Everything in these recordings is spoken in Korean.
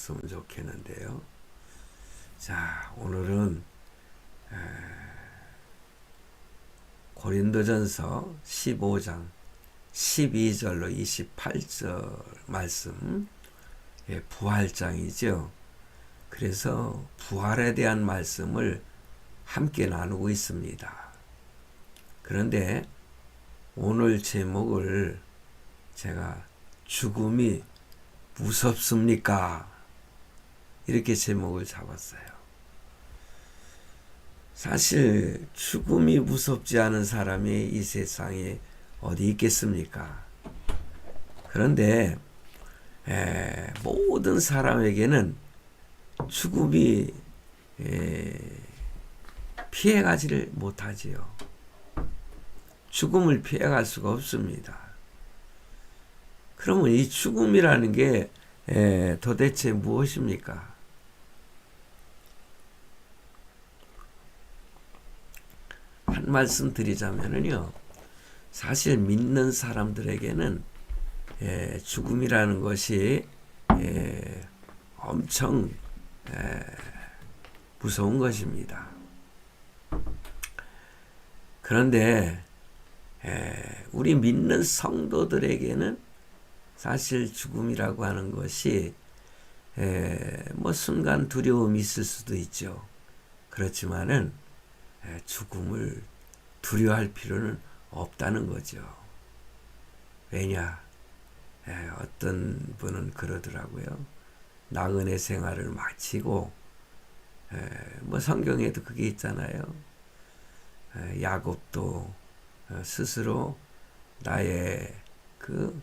들었으면 좋겠는데요. 자, 오늘은 고린도전서 15장 12절로 28절 말씀, 부활장이죠. 그래서 부활에 대한 말씀을 함께 나누고 있습니다. 그런데 오늘 제목을 제가 죽음이 무섭습니까? 이렇게 제목을 잡았어요. 사실 죽음이 무섭지 않은 사람이 이 세상에 어디 있겠습니까? 그런데 모든 사람에게는 죽음이 피해가지를 못하지요. 죽음을 피해갈 수가 없습니다. 그러면 이 죽음이라는 게 도대체 무엇입니까? 한 말씀 드리자면요, 사실 믿는 사람들에게는 죽음이라는 것이 엄청 무서운 것입니다. 그런데 우리 믿는 성도들에게는 사실 죽음이라고 하는 것이 뭐 순간 두려움이 있을 수도 있죠. 그렇지만은 죽음을 두려워할 필요는 없다는 거죠. 왜냐? 어떤 분은 그러더라고요. 나그네 생활을 마치고 뭐 성경에도 그게 있잖아요. 야곱도 스스로 나의 그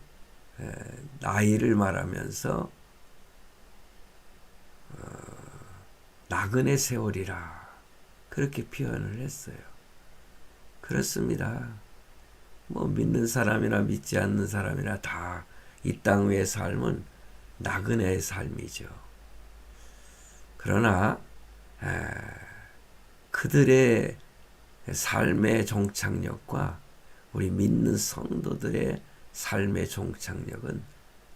나이를 말하면서 나그네 세월이라 그렇게 표현을 했어요. 그렇습니다. 뭐 믿는 사람이나 믿지 않는 사람이나 다 이 땅 위의 삶은 나그네의 삶이죠. 그러나 그들의 삶의 종착역과 우리 믿는 성도들의 삶의 종착역은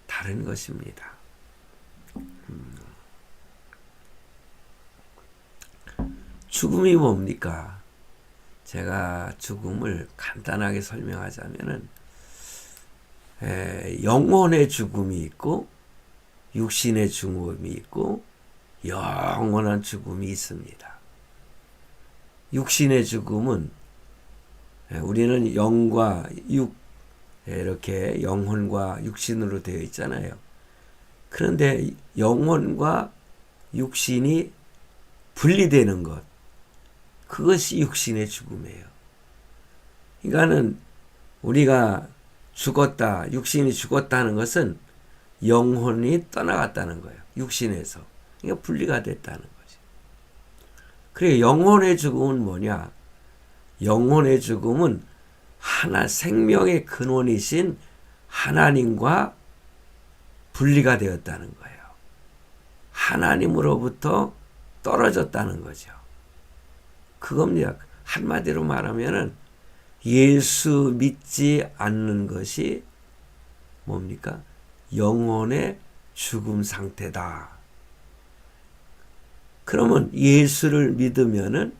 다른 것입니다. 죽음이 뭡니까? 제가 죽음을 간단하게 설명하자면은 영혼의 죽음이 있고 육신의 죽음이 있고 영원한 죽음이 있습니다. 육신의 죽음은 우리는 영과 육, 이렇게 영혼과 육신으로 되어 있잖아요. 그런데 영혼과 육신이 분리되는 것, 그것이 육신의 죽음이에요. 그러니까는 우리가 죽었다, 육신이 죽었다는 것은 영혼이 떠나갔다는 거예요. 육신에서. 그러니까 분리가 됐다는 거죠. 그래, 영혼의 죽음은 뭐냐? 영혼의 죽음은 하나 생명의 근원이신 하나님과 분리가 되었다는 거예요. 하나님으로부터 떨어졌다는 거죠. 그겁니다. 한마디로 말하면은 예수 믿지 않는 것이 뭡니까? 영혼의 죽음 상태다. 그러면 예수를 믿으면은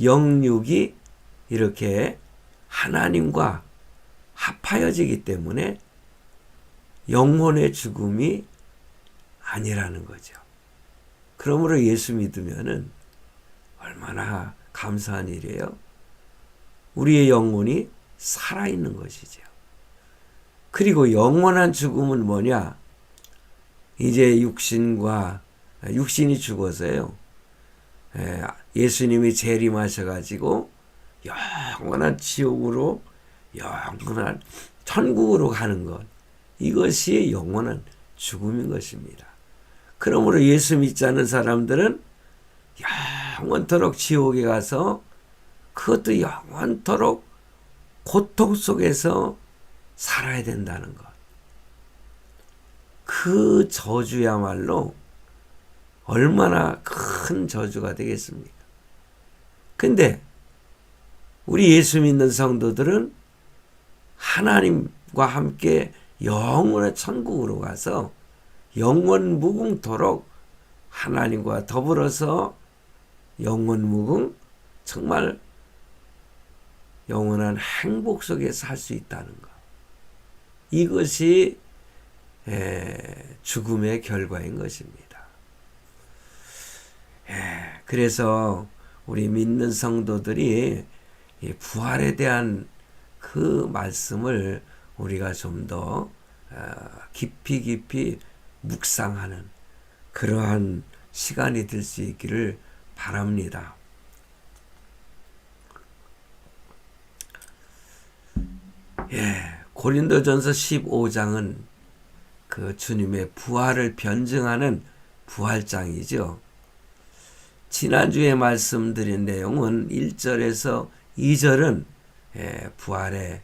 영육이 이렇게 하나님과 합하여지기 때문에 영혼의 죽음이 아니라는 거죠. 그러므로 예수 믿으면은 얼마나 감사한 일이에요. 우리의 영혼이 살아있는 것이죠. 그리고 영원한 죽음은 뭐냐? 이제 육신이 죽어서요. 예수님이 재림하셔가지고 영원한 지옥으로 영원한 천국으로 가는 것. 이것이 영원한 죽음인 것입니다. 그러므로 예수 믿지 않는 사람들은 영원토록 지옥에 가서 그것도 영원토록 고통 속에서 살아야 된다는 것. 그 저주야말로 얼마나 큰 저주가 되겠습니까? 근데 우리 예수 믿는 성도들은 하나님과 함께 영원의 천국으로 가서 영원 무궁토록 하나님과 더불어서 영원 무궁 정말 영원한 행복 속에 살 수 있다는 것. 이것이 죽음의 결과인 것입니다. 그래서 우리 믿는 성도들이 이 부활에 대한 그 말씀을 우리가 좀 더 깊이 묵상하는 그러한 시간이 될 수 있기를 바랍니다. 고린도전서 15장은 그 주님의 부활을 변증하는 부활장이죠. 지난주에 말씀드린 내용은 1절에서 2절은 부활의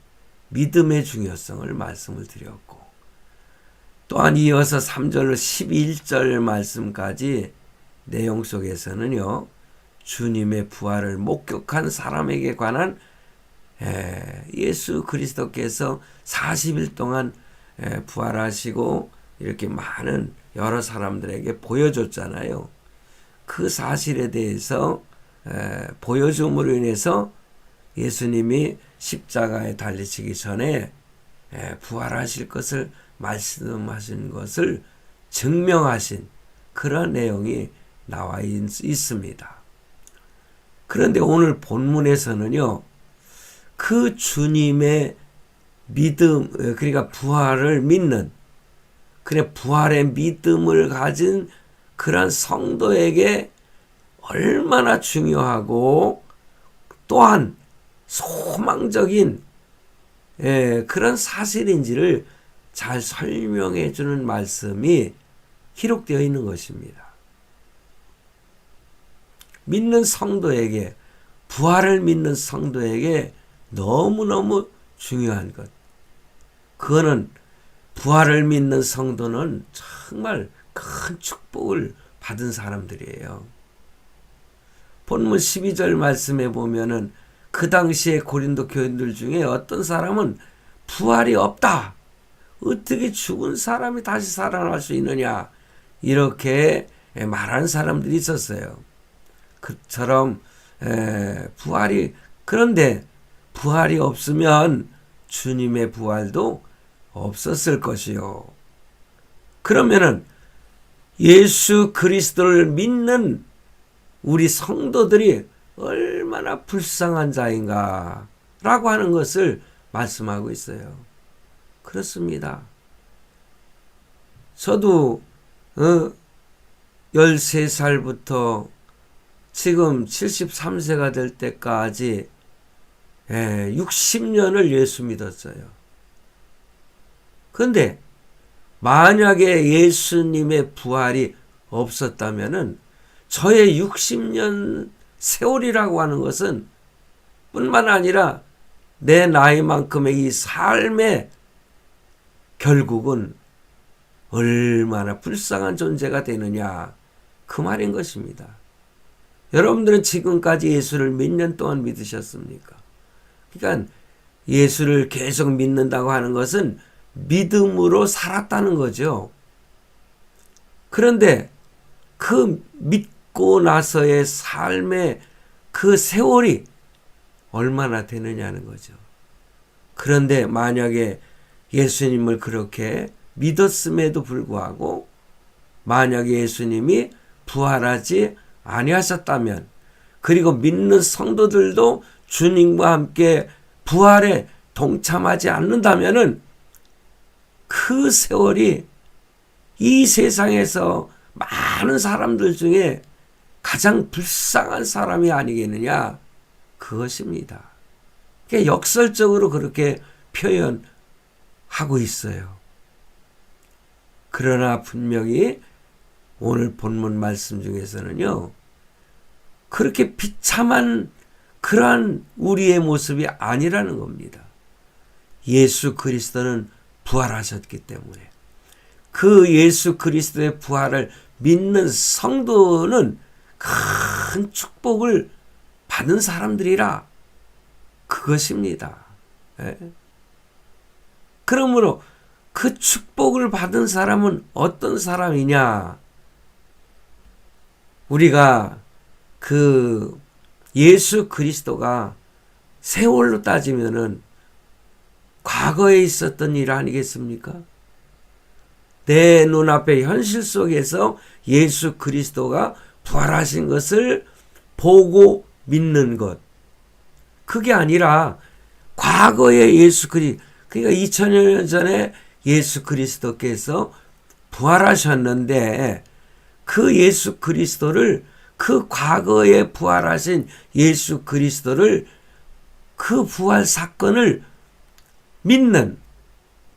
믿음의 중요성을 말씀을 드렸고, 또한 이어서 3절로 11절 말씀까지 내용 속에서는요, 주님의 부활을 목격한 사람에게 관한 예수 그리스도께서 40일 동안 부활하시고 이렇게 많은 여러 사람들에게 보여줬잖아요. 그 사실에 대해서 보여줌으로 인해서 예수님이 십자가에 달리시기 전에 부활하실 것을 말씀하신 것을 증명하신 그런 내용이 나와 있습니다. 그런데 오늘 본문에서는요, 그 주님의 믿음, 그러니까 부활을 믿는, 그래 부활의 믿음을 가진 그런 성도에게 얼마나 중요하고 또한 소망적인 그런 사실인지를 잘 설명해 주는 말씀이 기록되어 있는 것입니다. 믿는 성도에게, 부활을 믿는 성도에게 너무너무 중요한 것. 그거는 부활을 믿는 성도는 정말 큰 축복을 받은 사람들이에요. 본문 12절 말씀에 보면은 그 당시에 고린도 교인들 중에 어떤 사람은 부활이 없다. 어떻게 죽은 사람이 다시 살아날 수 있느냐. 이렇게 말하는 사람들이 있었어요. 그처럼 그런데 부활이 없으면 주님의 부활도 없었을 것이요. 그러면은 예수 그리스도를 믿는 우리 성도들이 얼마나 불쌍한 자인가 라고 하는 것을 말씀하고 있어요. 그렇습니다. 저도 13살부터 지금 73세가 될 때까지 60년을 예수 믿었어요. 그런데 만약에 예수님의 부활이 없었다면은 저의 60년 세월이라고 하는 것은 뿐만 아니라 내 나이만큼의 이 삶의 결국은 얼마나 불쌍한 존재가 되느냐, 그 말인 것입니다. 여러분들은 지금까지 예수를 몇 년 동안 믿으셨습니까? 그러니까 예수를 계속 믿는다고 하는 것은 믿음으로 살았다는 거죠. 그런데 그 믿고 나서의 삶의 그 세월이 얼마나 되느냐는 거죠. 그런데 만약에 예수님을 그렇게 믿었음에도 불구하고 만약에 예수님이 부활하지 아니하셨다면, 그리고 믿는 성도들도 주님과 함께 부활에 동참하지 않는다면은 그 세월이 이 세상에서 많은 사람들 중에 가장 불쌍한 사람이 아니겠느냐, 그것입니다. 역설적으로 그렇게 표현하고 있어요. 그러나 분명히 오늘 본문 말씀 중에서는요, 그렇게 비참한 그러한 우리의 모습이 아니라는 겁니다. 예수 그리스도는 부활하셨기 때문에 그 예수 그리스도의 부활을 믿는 성도는 큰 축복을 받은 사람들이라, 그것입니다. 그러므로 그 축복을 받은 사람은 어떤 사람이냐? 우리가 그 예수 그리스도가 세월로 따지면은 과거에 있었던 일 아니겠습니까? 내 눈앞에 현실 속에서 예수 그리스도가 부활하신 것을 보고 믿는 것. 그게 아니라 과거에 그러니까 2000년 전에 예수 그리스도께서 부활하셨는데 그 예수 그리스도를 그 과거에 부활하신 예수 그리스도를 그 부활 사건을 믿는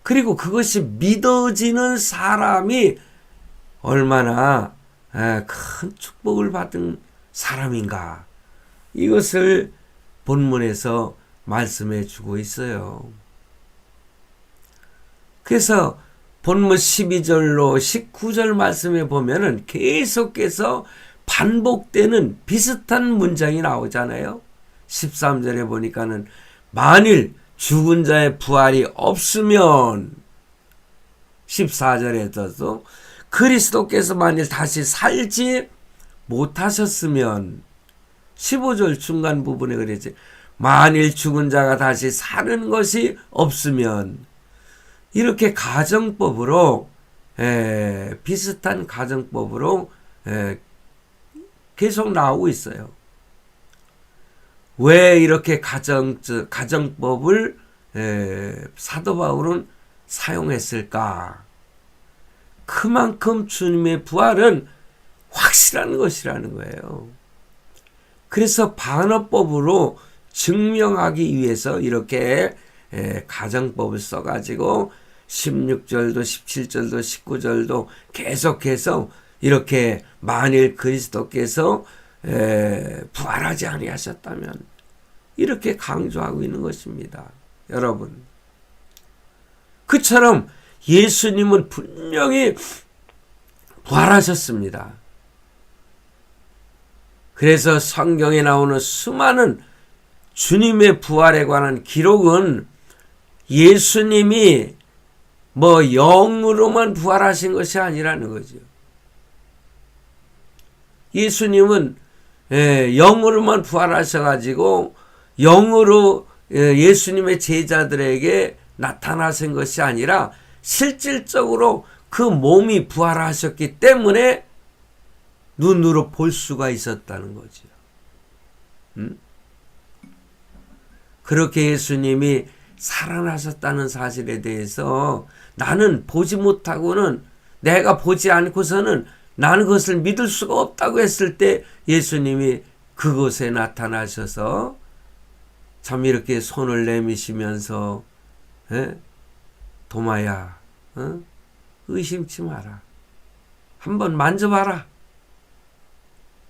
그리고 그것이 믿어지는 사람이 얼마나 큰 축복을 받은 사람인가. 이것을 본문에서 말씀해 주고 있어요. 그래서 본문 12절로 19절 말씀에 보면은 계속해서 반복되는 비슷한 문장이 나오잖아요. 13절에 보니까는 만일 죽은 자의 부활이 없으면 14절에서도 그리스도께서 만일 다시 살지 못하셨으면 15절 중간 부분에 그랬지. 만일 죽은 자가 다시 사는 것이 없으면 이렇게 가정법으로 비슷한 가정법으로 계속 나오고 있어요. 왜 이렇게 가정법을 사도 바울은 사용했을까? 그만큼 주님의 부활은 확실한 것이라는 거예요. 그래서 반어법으로 증명하기 위해서 이렇게 가정법을 써가지고 16절도 17절도 19절도 계속해서 이렇게 만일 그리스도께서 부활하지 아니하셨다면 이렇게 강조하고 있는 것입니다. 여러분, 그처럼 예수님은 분명히 부활하셨습니다. 그래서 성경에 나오는 수많은 주님의 부활에 관한 기록은 예수님이 영으로만 부활하신 것이 아니라는 거죠. 예수님은 영으로만 부활하셔가지고 영으로 예수님의 제자들에게 나타나신 것이 아니라 실질적으로 그 몸이 부활하셨기 때문에 눈으로 볼 수가 있었다는 거죠. 그렇게 예수님이 살아나셨다는 사실에 대해서 나는 보지 못하고는 내가 보지 않고서는 나는 그것을 믿을 수가 없다고 했을 때 예수님이 그곳에 나타나셔서 참 이렇게 손을 내미시면서 도마야 의심치 마라. 한번 만져봐라.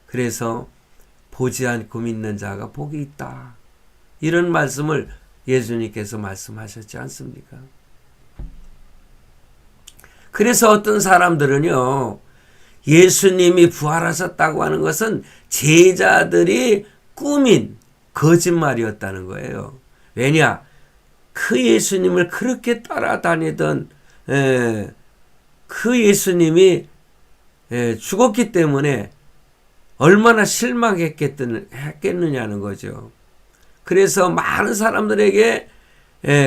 그래서 보지 않고 믿는 자가 복이 있다. 이런 말씀을 예수님께서 말씀하셨지 않습니까? 그래서 어떤 사람들은요, 예수님이 부활하셨다고 하는 것은 제자들이 꾸민 거짓말이었다는 거예요. 왜냐? 그 예수님을 그렇게 따라다니던 그 예수님이 죽었기 때문에 얼마나 실망했겠느냐는 거죠. 그래서 많은 사람들에게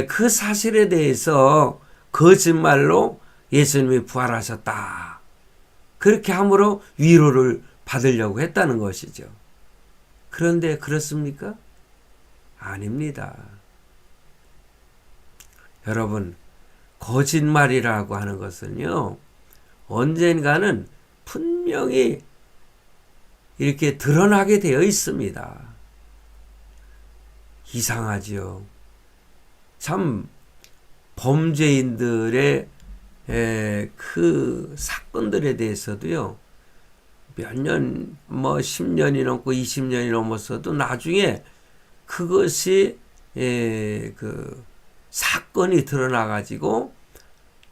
그 사실에 대해서 거짓말로 예수님이 부활하셨다. 그렇게 함으로 위로를 받으려고 했다는 것이죠. 그런데 그렇습니까? 아닙니다. 여러분, 거짓말이라고 하는 것은요, 언젠가는 분명히 이렇게 드러나게 되어 있습니다. 이상하지요. 참 범죄인들의 그 사건들에 대해서도요, 몇 년, 10년이 넘고 20년이 넘었어도 나중에 그것이 그 사건이 드러나가지고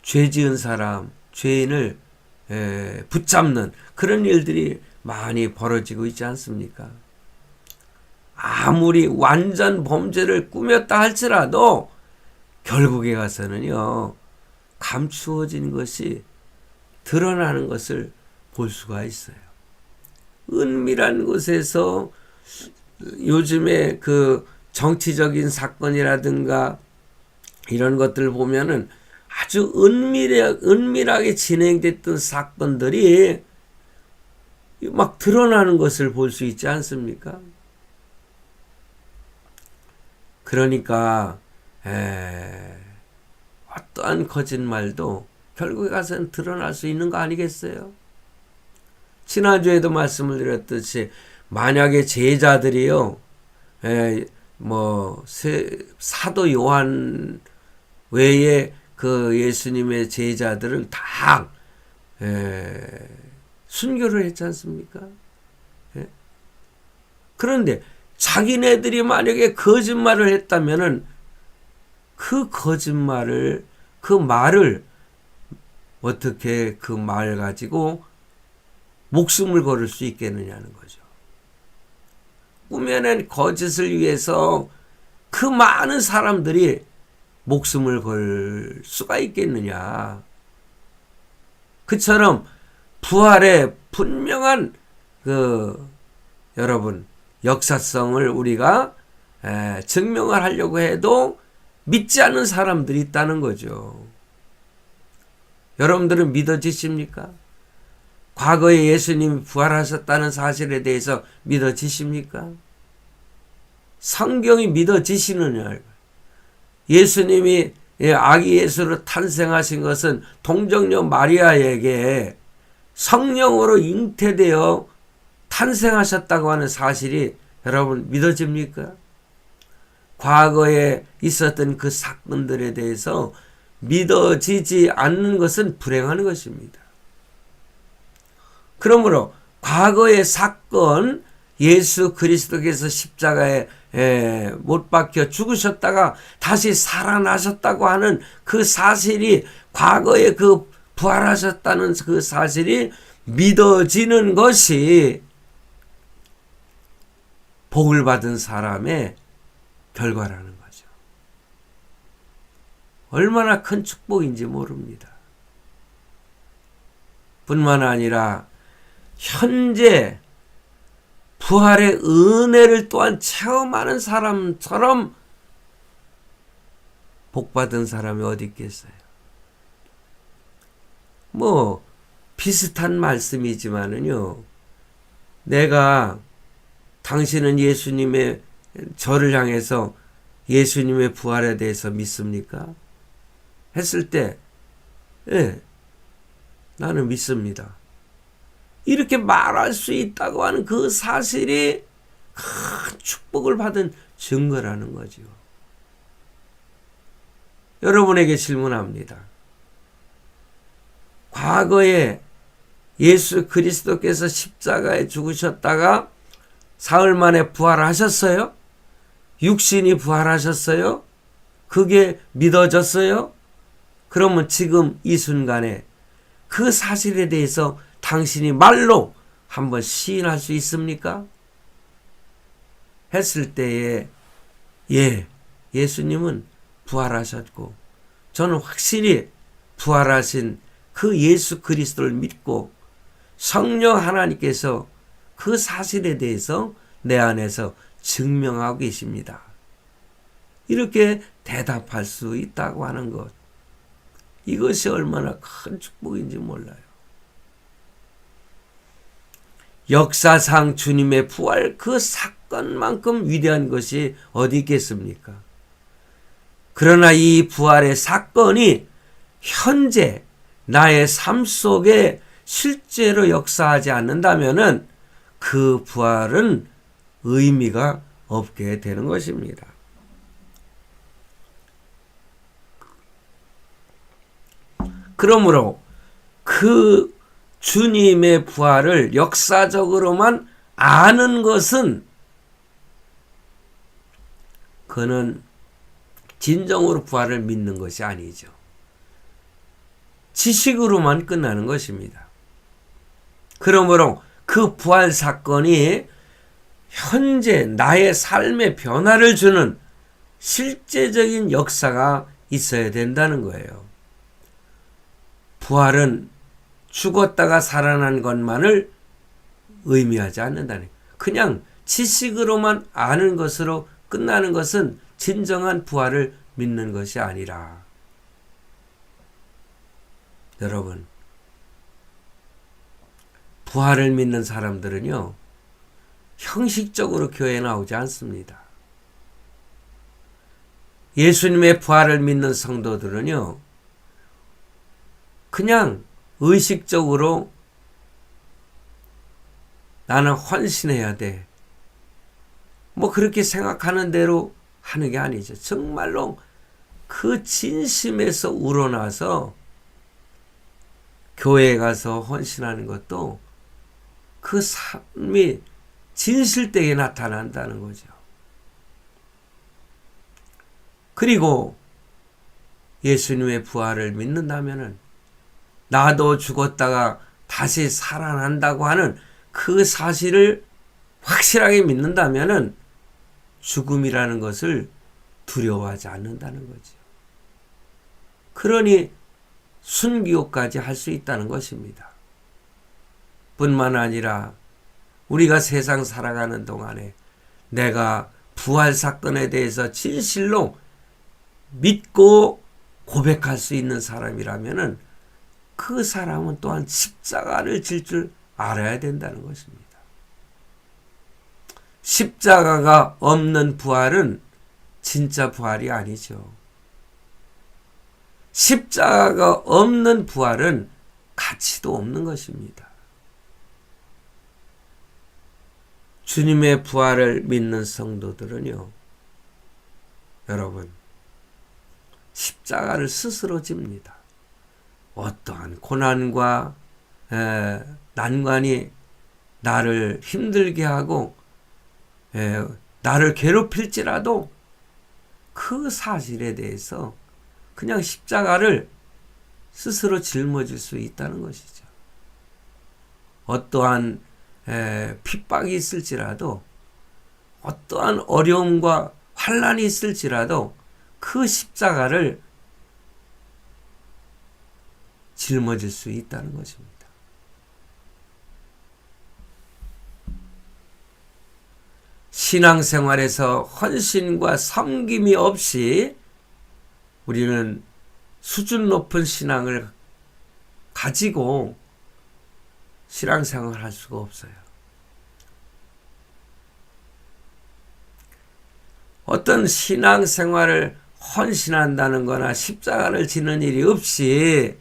죄 지은 사람, 죄인을 붙잡는 그런 일들이 많이 벌어지고 있지 않습니까? 아무리 완전 범죄를 꾸몄다 할지라도 결국에 가서는요, 감추어진 것이 드러나는 것을 볼 수가 있어요. 은밀한 곳에서 요즘에 그 정치적인 사건이라든가 이런 것들 보면은 아주 은밀하게 진행됐던 사건들이 막 드러나는 것을 볼 수 있지 않습니까? 그러니까 어떠한 거짓말도 결국에 가서는 드러날 수 있는 거 아니겠어요? 지난주에도 말씀을 드렸듯이 만약에 제자들이요, 사도 요한 외에 그 예수님의 제자들은 다 순교를 했지 않습니까? 그런데 자기네들이 만약에 거짓말을 했다면은 그 거짓말을, 그 말을 어떻게 그 말 가지고 목숨을 걸을 수 있겠느냐는 거죠. 꾸며낸 거짓을 위해서 그 많은 사람들이 목숨을 걸 수가 있겠느냐. 그처럼 부활의 분명한 여러분 역사성을 우리가 증명을 하려고 해도 믿지 않는 사람들이 있다는 거죠. 여러분들은 믿어지십니까? 과거에 예수님이 부활하셨다는 사실에 대해서 믿어지십니까? 성경이 믿어지시느냐? 예수님이 아기 예수로 탄생하신 것은 동정녀 마리아에게 성령으로 잉태되어 탄생하셨다고 하는 사실이 여러분 믿어집니까? 과거에 있었던 그 사건들에 대해서 믿어지지 않는 것은 불행한 것입니다. 그러므로 과거의 사건, 예수 그리스도께서 십자가에 못 박혀 죽으셨다가 다시 살아나셨다고 하는 그 사실이, 과거에 그 부활하셨다는 그 사실이 믿어지는 것이 복을 받은 사람의 결과라는 거죠. 얼마나 큰 축복인지 모릅니다. 뿐만 아니라 현재 부활의 은혜를 또한 체험하는 사람처럼 복받은 사람이 어디 있겠어요? 비슷한 말씀이지만은요, 내가 당신은 예수님의, 저를 향해서 예수님의 부활에 대해서 믿습니까? 했을 때, 예, 나는 믿습니다. 이렇게 말할 수 있다고 하는 그 사실이 큰 축복을 받은 증거라는 거죠. 여러분에게 질문합니다. 과거에 예수 그리스도께서 십자가에 죽으셨다가 사흘 만에 부활하셨어요? 육신이 부활하셨어요? 그게 믿어졌어요? 그러면 지금 이 순간에 그 사실에 대해서 당신이 말로 한번 시인할 수 있습니까? 했을 때에 예수님은 부활하셨고 저는 확실히 부활하신 그 예수 그리스도를 믿고 성령 하나님께서 그 사실에 대해서 내 안에서 증명하고 계십니다. 이렇게 대답할 수 있다고 하는 것, 이것이 얼마나 큰 축복인지 몰라요. 역사상 주님의 부활 그 사건만큼 위대한 것이 어디 있겠습니까? 그러나 이 부활의 사건이 현재 나의 삶 속에 실제로 역사하지 않는다면은 그 부활은 의미가 없게 되는 것입니다. 그러므로 그 주님의 부활을 역사적으로만 아는 것은 그는 진정으로 부활을 믿는 것이 아니죠. 지식으로만 끝나는 것입니다. 그러므로 그 부활 사건이 현재 나의 삶에 변화를 주는 실제적인 역사가 있어야 된다는 거예요. 부활은 죽었다가 살아난 것만을 의미하지 않는다는, 그냥 지식으로만 아는 것으로 끝나는 것은 진정한 부활을 믿는 것이 아니라, 여러분, 부활을 믿는 사람들은요, 형식적으로 교회에 나오지 않습니다. 예수님의 부활을 믿는 성도들은요, 그냥 의식적으로 나는 헌신해야 돼, 뭐 그렇게 생각하는 대로 하는 게 아니죠. 정말로 그 진심에서 우러나서 교회에 가서 헌신하는 것도 그 삶이 진실되게 나타난다는 거죠. 그리고 예수님의 부활을 믿는다면은 나도 죽었다가 다시 살아난다고 하는 그 사실을 확실하게 믿는다면은 죽음이라는 것을 두려워하지 않는다는 거죠. 그러니 순교까지 할 수 있다는 것입니다. 뿐만 아니라 우리가 세상 살아가는 동안에 내가 부활 사건에 대해서 진실로 믿고 고백할 수 있는 사람이라면은 그 사람은 또한 십자가를 질 줄 알아야 된다는 것입니다. 십자가가 없는 부활은 진짜 부활이 아니죠. 십자가가 없는 부활은 가치도 없는 것입니다. 주님의 부활을 믿는 성도들은요, 여러분, 십자가를 스스로 집니다. 어떠한 고난과 난관이 나를 힘들게 하고 나를 괴롭힐지라도 그 사실에 대해서 그냥 십자가를 스스로 짊어질 수 있다는 것이죠. 어떠한 핍박이 있을지라도, 어떠한 어려움과 환난이 있을지라도 그 십자가를 짊어질 수 있다는 것입니다. 신앙생활에서 헌신과 섬김이 없이 우리는 수준 높은 신앙을 가지고 신앙생활을 할 수가 없어요. 어떤 신앙생활을 헌신한다는 거나 십자가를 지는 일이 없이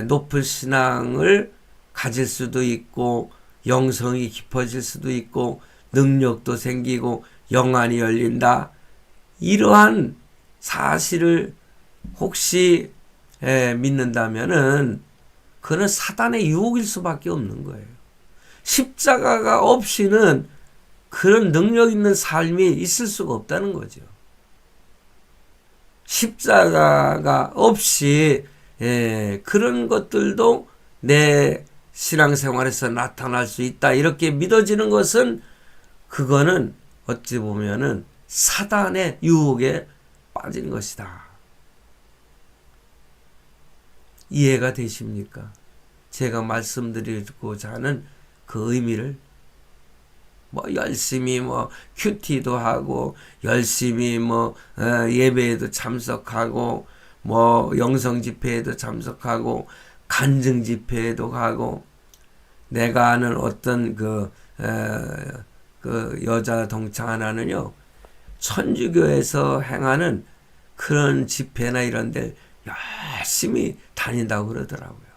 높은 신앙을 가질 수도 있고 영성이 깊어질 수도 있고 능력도 생기고 영안이 열린다, 이러한 사실을 혹시 믿는다면은 그는 사단의 유혹일 수밖에 없는 거예요. 십자가가 없이는 그런 능력 있는 삶이 있을 수가 없다는 거죠. 십자가가 없이 그런 것들도 내 신앙생활에서 나타날 수 있다, 이렇게 믿어지는 것은, 그거는 어찌 보면은 사단의 유혹에 빠진 것이다. 이해가 되십니까? 제가 말씀드리고자 하는 그 의미를. 열심히 큐티도 하고 열심히 예배에도 참석하고 영성 집회에도 참석하고 간증 집회에도 가고, 내가 아는 어떤 그 여자 동창 하나는요, 천주교에서 행하는 그런 집회나 이런 데 열심히 다닌다고 그러더라고요.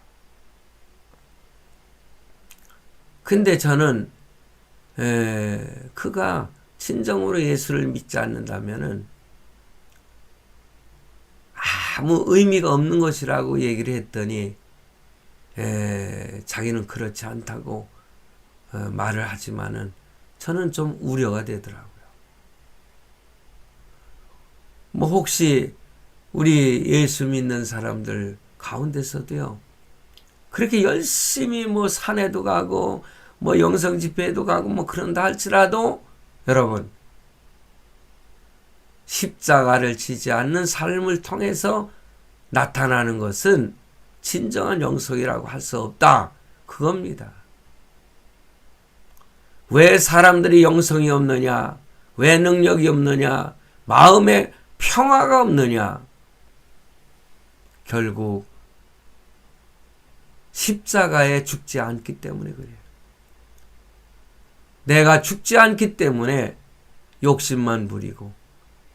근데 저는 그가 진정으로 예수를 믿지 않는다면은 아무 의미가 없는 것이라고 얘기를 했더니 자기는 그렇지 않다고 말을 하지만은 저는 좀 우려가 되더라고요. 혹시 우리 예수 믿는 사람들 가운데서도요, 그렇게 열심히 산에도 가고 영성 집회에도 가고 그런다 할지라도, 여러분, 십자가를 지지 않는 삶을 통해서 나타나는 것은 진정한 영성이라고 할 수 없다. 그겁니다. 왜 사람들이 영성이 없느냐? 왜 능력이 없느냐? 마음에 평화가 없느냐? 결국 십자가에 죽지 않기 때문에 그래요. 내가 죽지 않기 때문에 욕심만 부리고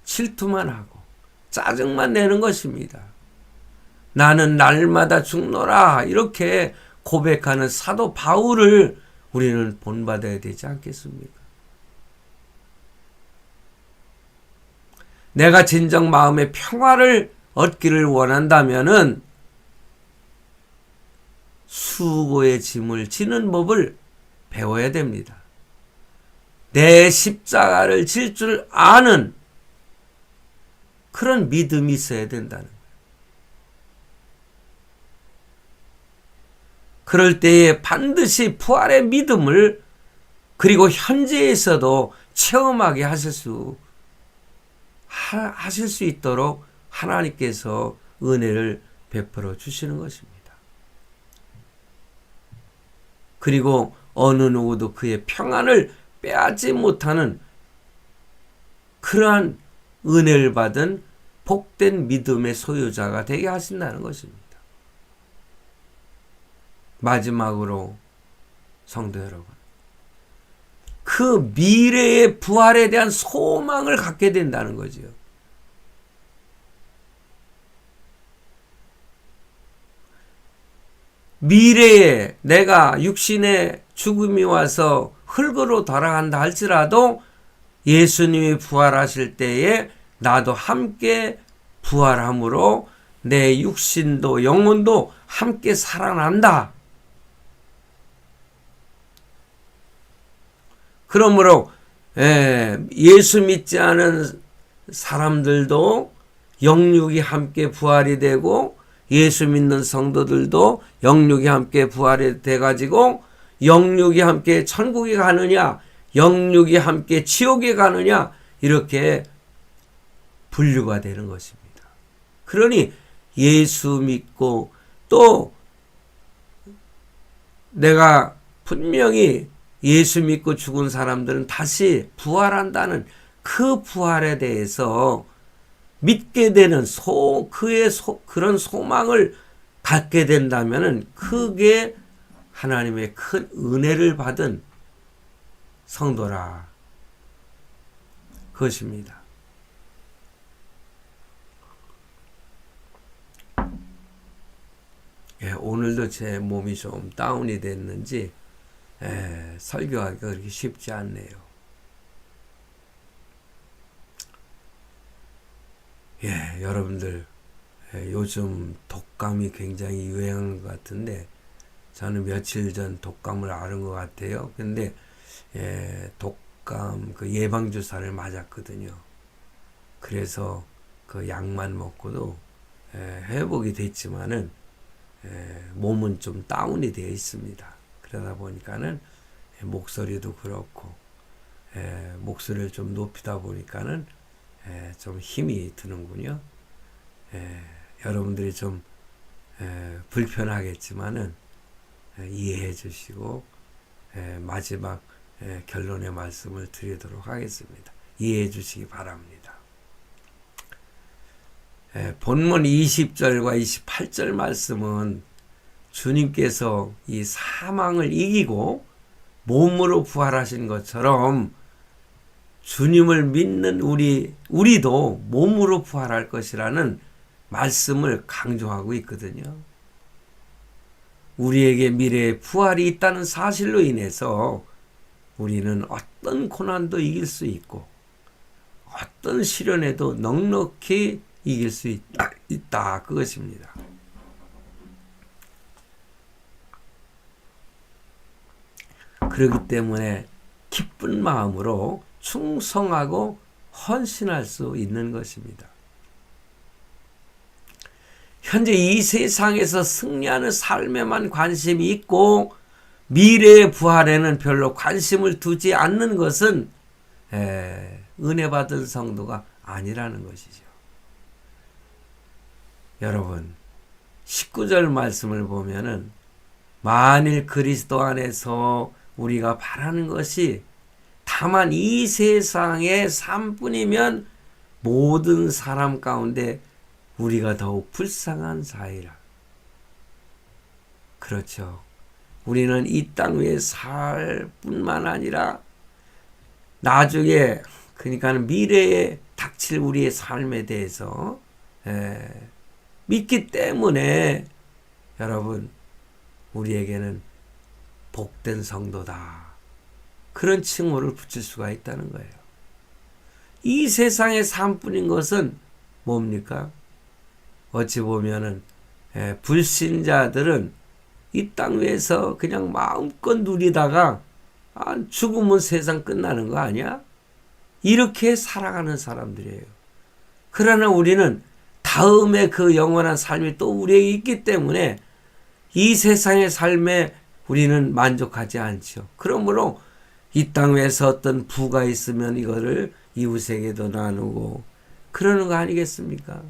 질투만 하고 짜증만 내는 것입니다. 나는 날마다 죽노라 이렇게 고백하는 사도 바울을 우리는 본받아야 되지 않겠습니까? 내가 진정 마음의 평화를 얻기를 원한다면은 수고의 짐을 지는 법을 배워야 됩니다. 내 십자가를 질 줄 아는 그런 믿음이 있어야 된다는 거예요. 그럴 때에 반드시 부활의 믿음을 그리고 현재에서도 체험하게 하실 수 있도록 하나님께서 은혜를 베풀어 주시는 것입니다. 그리고 어느 누구도 그의 평안을 빼앗지 못하는 그러한 은혜를 받은 복된 믿음의 소유자가 되게 하신다는 것입니다. 마지막으로 성도 여러분, 그 미래의 부활에 대한 소망을 갖게 된다는 거지요. 미래에 내가 육신의 죽음이 와서 흙으로 돌아간다 할지라도 예수님이 부활하실 때에 나도 함께 부활함으로 내 육신도 영혼도 함께 살아난다. 그러므로 예수 믿지 않은 사람들도 영육이 함께 부활이 되고 예수 믿는 성도들도 영육이 함께 부활이 돼가지고 영육이 함께 천국에 가느냐 영육이 함께 지옥에 가느냐 이렇게 분류가 되는 것입니다. 그러니 예수 믿고 또 내가 분명히 예수 믿고 죽은 사람들은 다시 부활한다는 그 부활에 대해서 믿게 되는 그런 소망을 갖게 된다면은 크게 하나님의 큰 은혜를 받은 성도라 그것입니다. 오늘도 제 몸이 좀 다운이 됐는지 설교하기가 그렇게 쉽지 않네요. 여러분들 요즘 독감이 굉장히 유행한 것 같은데 저는 며칠 전 독감을 앓은 것 같아요. 근데 독감 그 예방주사를 맞았거든요. 그래서 그 약만 먹고도 회복이 됐지만은 몸은 좀 다운이 되어 있습니다. 그러다 보니까는 목소리도 그렇고 목소리를 좀 높이다 보니까는 좀 힘이 드는군요. 여러분들이 좀 불편하겠지만은 이해해 주시고 마지막 결론의 말씀을 드리도록 하겠습니다. 이해해 주시기 바랍니다. 본문 20절과 28절 말씀은 주님께서 이 사망을 이기고 몸으로 부활하신 것처럼 주님을 믿는 우리도 몸으로 부활할 것이라는 말씀을 강조하고 있거든요. 우리에게 미래에 부활이 있다는 사실로 인해서 우리는 어떤 고난도 이길 수 있고 어떤 시련에도 넉넉히 이길 수 있다 그것입니다. 그렇기 때문에 기쁜 마음으로 충성하고 헌신할 수 있는 것입니다. 현재 이 세상에서 승리하는 삶에만 관심이 있고 미래의 부활에는 별로 관심을 두지 않는 것은 은혜 받은 성도가 아니라는 것이죠. 여러분, 19절 말씀을 보면은 만일 그리스도 안에서 우리가 바라는 것이 다만 이 세상의 삶뿐이면 모든 사람 가운데 우리가 더욱 불쌍한 사이라. 그렇죠. 우리는 이 땅 위에 살 뿐만 아니라 나중에 그러니까는 미래에 닥칠 우리의 삶에 대해서 믿기 때문에 여러분 우리에게는 복된 성도다. 그런 칭호를 붙일 수가 있다는 거예요. 이 세상의 삶뿐인 것은 뭡니까? 어찌 보면은 불신자들은 이 땅 위에서 그냥 마음껏 누리다가 죽으면 세상 끝나는 거 아니야? 이렇게 살아가는 사람들이에요. 그러나 우리는 다음에 그 영원한 삶이 또 우리에게 있기 때문에 이 세상의 삶에 우리는 만족하지 않죠. 그러므로 이 땅 위에서 어떤 부가 있으면 이거를 이웃에게도 나누고 그러는 거 아니겠습니까?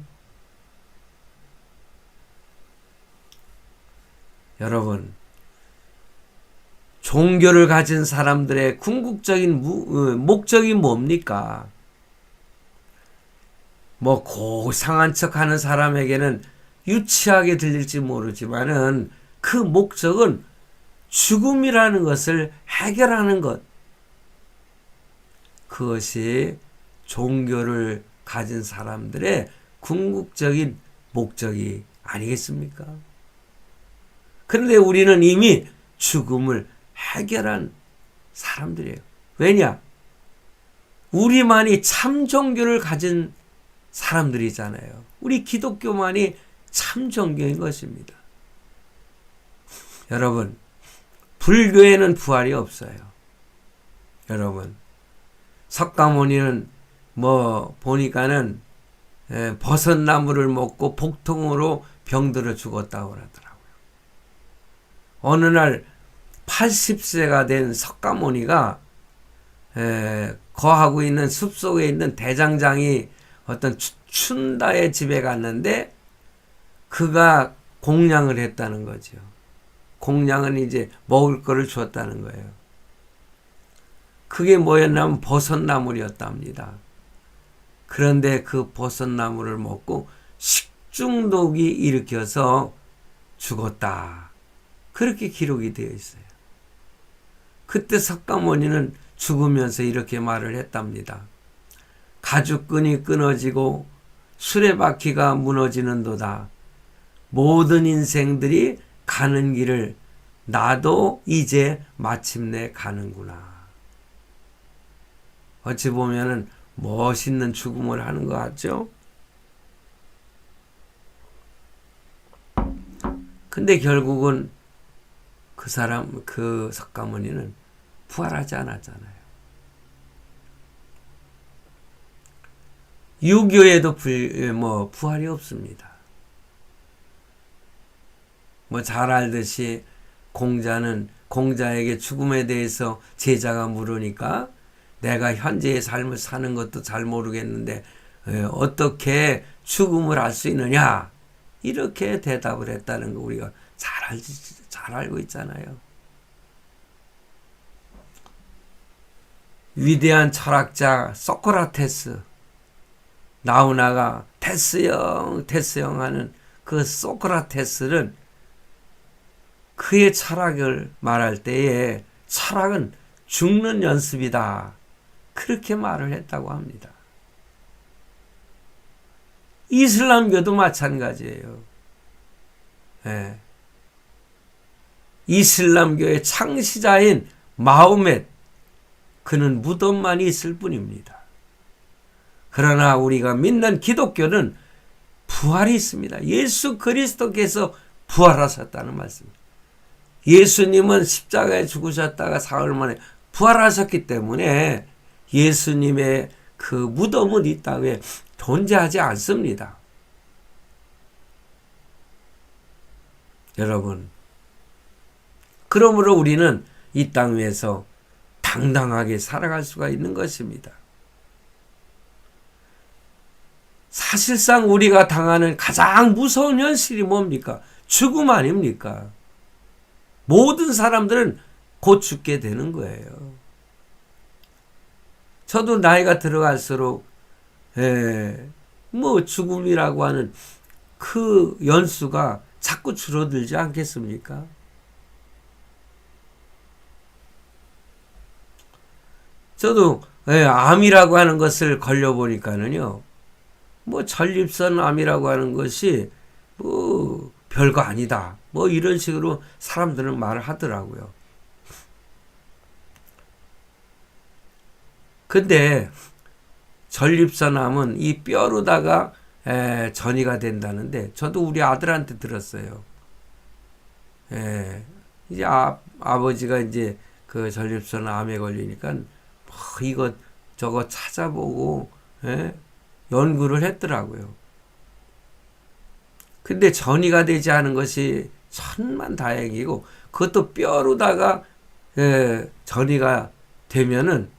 여러분, 종교를 가진 사람들의 궁극적인 목적이 뭡니까? 뭐 고상한 척하는 사람에게는 유치하게 들릴지 모르지만은 그 목적은 죽음이라는 것을 해결하는 것. 그것이 종교를 가진 사람들의 궁극적인 목적이 아니겠습니까? 그런데 우리는 이미 죽음을 해결한 사람들이에요. 왜냐? 우리만이 참 종교를 가진 사람들이잖아요. 우리 기독교만이 참 종교인 것입니다. 여러분, 불교에는 부활이 없어요. 여러분, 석가모니는 보니까는 버섯나무를 먹고 복통으로 병들어 죽었다고 하더라고요. 어느 날 80세가 된 석가모니가 거하고 있는 숲속에 있는 대장장이 어떤 춘다의 집에 갔는데 그가 공양을 했다는 거죠. 공양은 이제 먹을 거를 주었다는 거예요. 그게 뭐였냐면 버섯나물이었답니다. 그런데 그 버섯나물을 먹고 식중독이 일으켜서 죽었다. 그렇게 기록이 되어 있어요. 그때 석가모니는 죽으면서 이렇게 말을 했답니다. 가죽끈이 끊어지고 수레바퀴가 무너지는도다. 모든 인생들이 가는 길을 나도 이제 마침내 가는구나. 어찌 보면은 멋있는 죽음을 하는 것 같죠? 근데 결국은 그 석가모니는 부활하지 않았잖아요. 유교에도 부활이 없습니다. 잘 알듯이 공자에게 죽음에 대해서 제자가 물으니까 내가 현재의 삶을 사는 것도 잘 모르겠는데 어떻게 죽음을 알 수 있느냐? 이렇게 대답을 했다는 거 우리가 잘 알고 있잖아요. 위대한 철학자 소크라테스, 나우나가 테스형 하는 그 소크라테스는 그의 철학을 말할 때에 철학은 죽는 연습이다. 그렇게 말을 했다고 합니다. 이슬람교도 마찬가지예요. 예. 이슬람교의 창시자인 마호멧, 그는 무덤만 있을 뿐입니다. 그러나 우리가 믿는 기독교는 부활이 있습니다. 예수 그리스도께서 부활하셨다는 말씀입니다. 예수님은 십자가에 죽으셨다가 사흘 만에 부활하셨기 때문에 예수님의 그 무덤은 이 땅에 존재하지 않습니다. 여러분, 그러므로 우리는 이 땅 위에서 당당하게 살아갈 수가 있는 것입니다. 사실상 우리가 당하는 가장 무서운 현실이 뭡니까? 죽음 아닙니까? 모든 사람들은 곧 죽게 되는 거예요. 저도 나이가 들어갈수록 뭐 죽음이라고 하는 그 연수가 자꾸 줄어들지 않겠습니까? 저도 암이라고 하는 것을 걸려보니까는요, 뭐 전립선 암이라고 하는 것이 뭐 별거 아니다, 뭐 이런 식으로 사람들은 말을 하더라고요. 근데 전립선 암은 이 뼈로다가 전이가 된다는데, 저도 우리 아들한테 들었어요. 이제 아버지가 이제 그 전립선 암에 걸리니까 뭐 이거 저거 찾아보고 연구를 했더라고요. 근데 전이가 되지 않은 것이 천만다행이고, 그것도 뼈로다가 전이가 되면은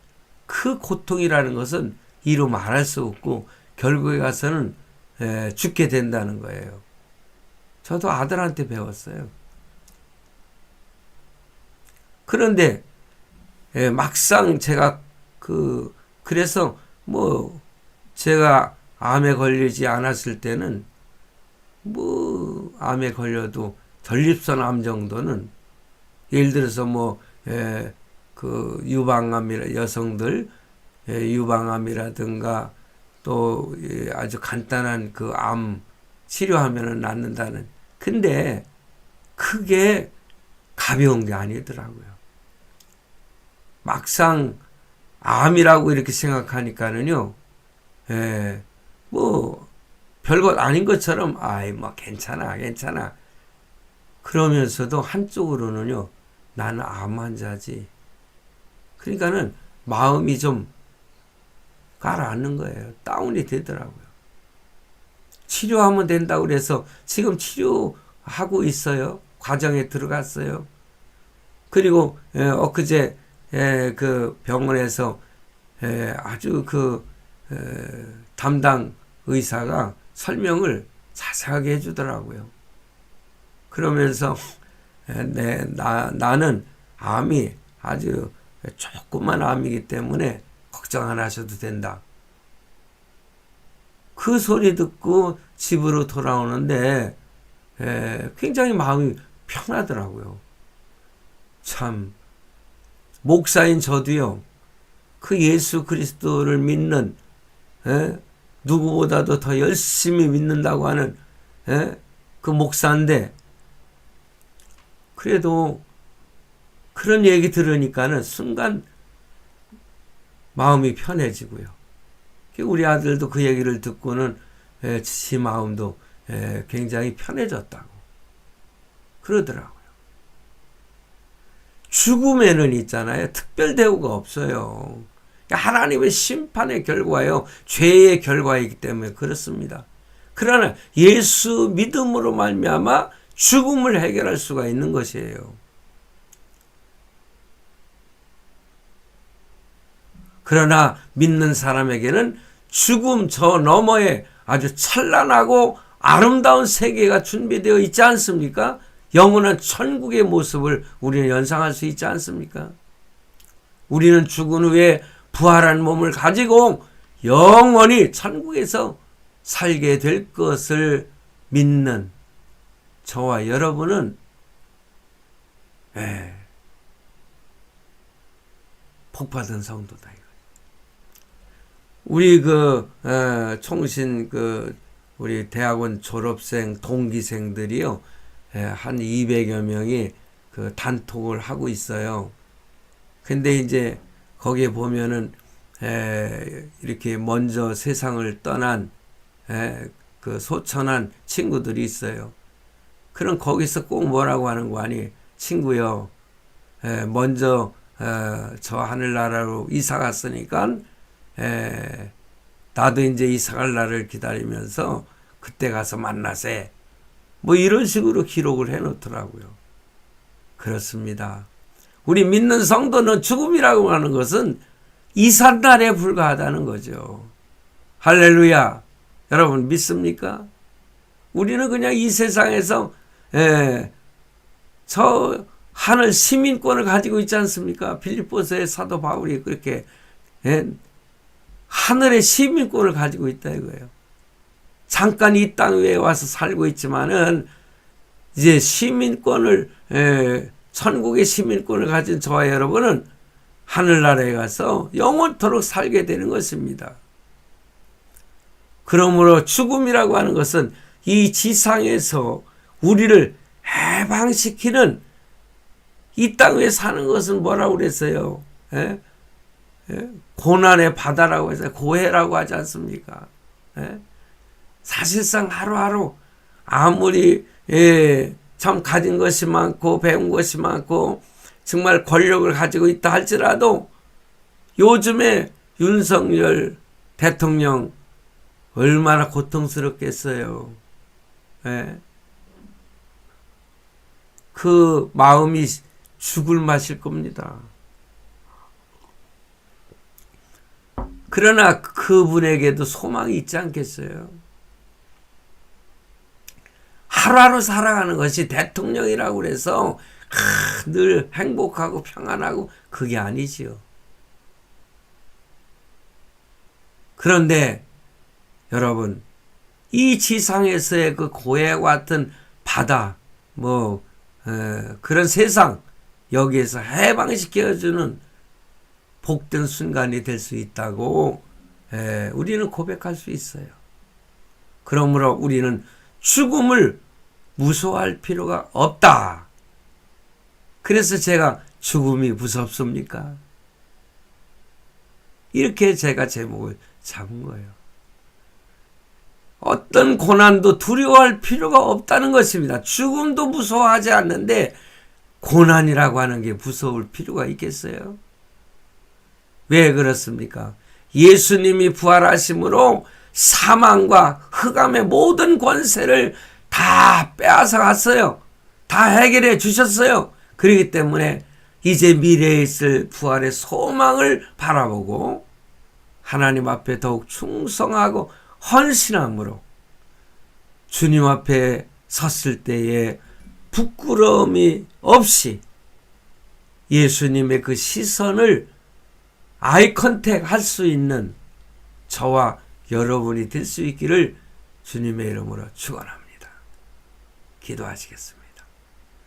그 고통이라는 것은 이루 말할 수 없고 결국에 가서는 죽게 된다는 거예요. 저도 아들한테 배웠어요. 그런데 막상 제가 그래서 뭐 제가 암에 걸리지 않았을 때는 뭐 암에 걸려도 전립선 암 정도는, 예를 들어서 뭐 그 유방암이라 여성들 유방암이라든가 또 아주 간단한 그 암 치료하면은 낫는다는. 근데 그게 가벼운 게 아니더라고요. 막상 암이라고 이렇게 생각하니까는요, 뭐 별것 아닌 것처럼 아이 뭐 괜찮아 그러면서도 한쪽으로는요, 나는 암 환자지. 그러니까는 마음이 좀 가라앉는 거예요. 다운이 되더라고요. 치료하면 된다고 그래서 지금 치료하고 있어요. 과정에 들어갔어요. 그리고 엊그제 그 병원에서 아주 그 담당 의사가 설명을 자세하게 해주더라고요. 그러면서 나는 암이 아주 조그만 암이기 때문에 걱정 안 하셔도 된다. 그 소리 듣고 집으로 돌아오는데 굉장히 마음이 편하더라고요. 참, 목사인 저도요, 그 예수 그리스도를 믿는 누구보다도 더 열심히 믿는다고 하는 그 목사인데, 그래도 그런 얘기 들으니까는 순간 마음이 편해지고요. 우리 아들도 그 얘기를 듣고는 지 마음도 굉장히 편해졌다고 그러더라고요. 죽음에는 있잖아요, 특별 대우가 없어요. 하나님의 심판의 결과예요. 죄의 결과이기 때문에 그렇습니다. 그러나 예수 믿음으로 말미암아 죽음을 해결할 수가 있는 것이에요. 그러나 믿는 사람에게는 죽음 저 너머에 아주 찬란하고 아름다운 세계가 준비되어 있지 않습니까? 영원한 천국의 모습을 우리는 연상할 수 있지 않습니까? 우리는 죽은 후에 부활한 몸을 가지고 영원히 천국에서 살게 될 것을 믿는 저와 여러분은 복받은 성도다. 우리 총신 우리 대학원 졸업생 동기생들이요, 한 200여 명이 단톡을 하고 있어요. 근데 이제 거기에 보면은 이렇게 먼저 세상을 떠난 그 소천한 친구들이 있어요. 그럼 거기서 꼭 뭐라고 하는 거 아니? 친구요, 먼저 저 하늘나라로 이사 갔으니까 나도 이제 이사 갈 날을 기다리면서 그때 가서 만나세. 뭐 이런 식으로 기록을 해놓더라고요. 그렇습니다. 우리 믿는 성도는 죽음이라고 하는 것은 이삿날에 불과하다는 거죠. 할렐루야. 여러분 믿습니까? 우리는 그냥 이 세상에서 저 하늘 시민권을 가지고 있지 않습니까? 빌립보서의 사도 바울이 그렇게 하늘의 시민권을 가지고 있다 이거예요. 잠깐 이 땅 위에 와서 살고 있지만은 이제 시민권을 천국의 시민권을 가진 저와 여러분은 하늘나라에 가서 영원토록 살게 되는 것입니다. 그러므로 죽음이라고 하는 것은 이 지상에서 우리를 해방시키는, 이 땅 위에 사는 것은 뭐라고 그랬어요? 고난의 바다라고 해서 고해라고 하지 않습니까? 사실상 하루하루 아무리 참 가진 것이 많고 배운 것이 많고 정말 권력을 가지고 있다 할지라도 요즘에 윤석열 대통령 얼마나 고통스럽겠어요. 그 마음이 죽을 맛일 겁니다. 그러나 그분에게도 소망이 있지 않겠어요? 하루하루 살아가는 것이 대통령이라고 해서 늘 행복하고 평안하고 그게 아니지요. 그런데 여러분, 이 지상에서의 그 고해와 같은 바다, 그런 세상, 여기에서 해방시켜주는 복된 순간이 될 수 있다고 우리는 고백할 수 있어요. 그러므로 우리는 죽음을 무서워할 필요가 없다. 그래서 제가 죽음이 무섭습니까? 이렇게 제가 제목을 잡은 거예요. 어떤 고난도 두려워할 필요가 없다는 것입니다. 죽음도 무서워하지 않는데 고난이라고 하는 게 무서울 필요가 있겠어요? 왜 그렇습니까? 예수님이 부활하심으로 사망과 흑암의 모든 권세를 다 빼앗아 갔어요. 다 해결해 주셨어요. 그렇기 때문에 이제 미래에 있을 부활의 소망을 바라보고 하나님 앞에 더욱 충성하고 헌신함으로 주님 앞에 섰을 때에 부끄러움이 없이 예수님의 그 시선을 아이 컨택 할 수 있는 저와 여러분이 될 수 있기를 주님의 이름으로 축원합니다. 기도하시겠습니다.